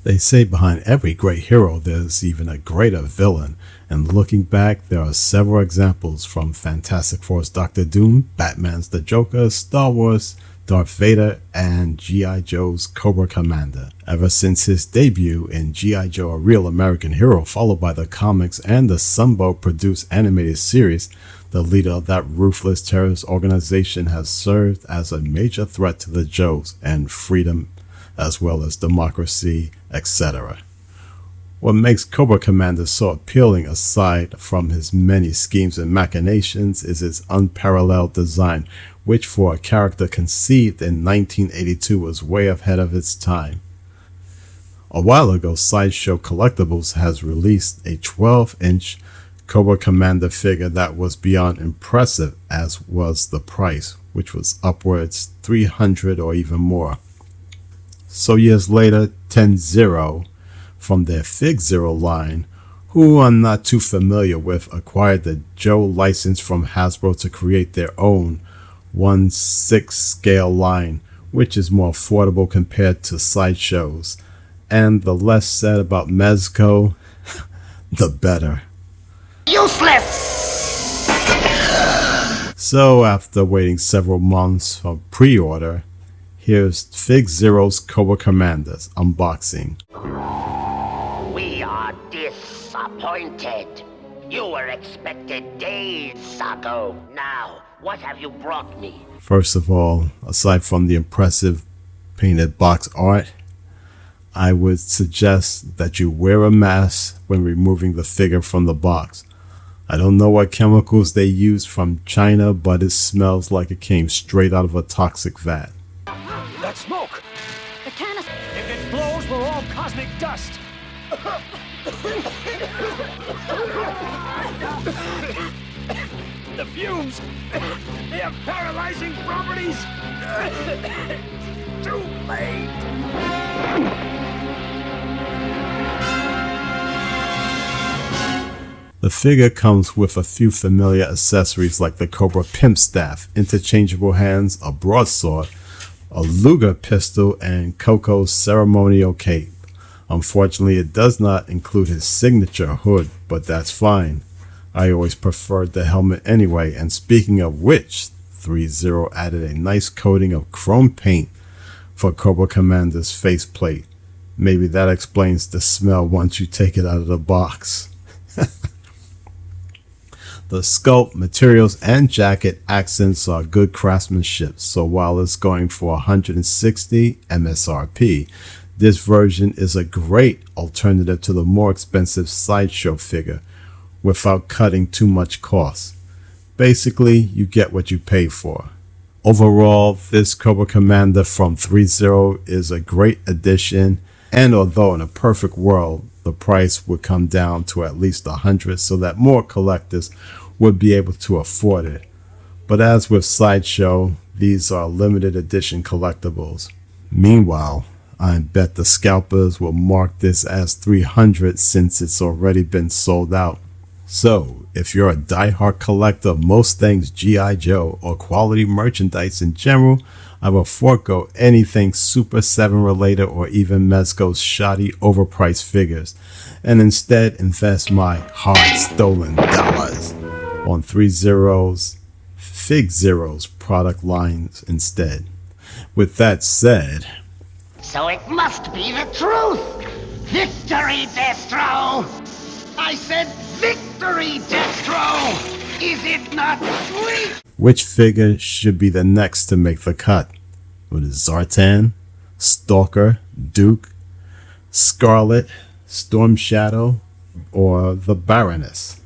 They say behind every great hero there's even a greater villain, and looking back, there are several examples from Fantastic Four's Doctor Doom, Batman's the Joker, Star Wars, Darth Vader, and G.I. Joe's Cobra Commander. Ever since his debut in G.I. Joe, A Real American Hero, followed by the comics and the Sunbow-produced animated series, the leader of that ruthless terrorist organization has served as a major threat to the Joes and freedom, as well as democracy, etc. What makes Cobra Commander so appealing, aside from his many schemes and machinations, is his unparalleled design, which for a character conceived in 1982 was way ahead of its time. A while ago, Sideshow Collectibles has released a 12-inch Cobra Commander figure that was beyond impressive, as was the price, which was upwards $300 or even more. So years later, 10-0 from their Fig Zero line, who I'm not too familiar with, acquired the Joe license from Hasbro to create their own 1/6 scale line, which is more affordable compared to Sideshow's. And the less said about Mezco, the better. Useless! So after waiting several months for pre-order, here's Fig Zero's Cobra Commander's unboxing. We are disappointed. You were expected days ago. Now, what have you brought me? First of all, aside from the impressive painted box art, I would suggest that you wear a mask when removing the figure from the box. I don't know what chemicals they use from China, but it smells like it came straight out of a toxic vat. That smoke! The canister. If it blows, we're all cosmic dust! The fumes! They have paralyzing properties! Too late! The figure comes with a few familiar accessories like the Cobra Pimp Staff, interchangeable hands, a broadsword, a Luger pistol, and Coco's ceremonial cape. Unfortunately, it does not include his signature hood, but that's fine. I always preferred the helmet anyway, and speaking of which, 3-0 added a nice coating of chrome paint for Cobra Commander's faceplate. Maybe that explains the smell once you take it out of the box. The sculpt, materials, and jacket accents are good craftsmanship, so while it's going for $160 MSRP, this version is a great alternative to the more expensive Sideshow figure without cutting too much cost. Basically, you get what you pay for. Overall, this Cobra Commander from 3-0 is a great addition, and although in a perfect world, the price would come down to at least $100 so that more collectors would be able to afford it. But as with Sideshow, these are limited edition collectibles. Meanwhile, I bet the scalpers will mark this as $300 since it's already been sold out. So, if you're a die-hard collector of most things G.I. Joe or quality merchandise in general, I will forego anything Super 7 related or even Mezco's shoddy overpriced figures, and instead invest my hard stolen dollars on 3-0's Fig Zero's product lines instead. With that said, So it must be the truth! Victory, Destro! I said victory, Destro! Is it not sweet? which figure should be the next to make the cut? Would it Zartan, Stalker, Duke, Scarlet, Storm Shadow, or the Baroness?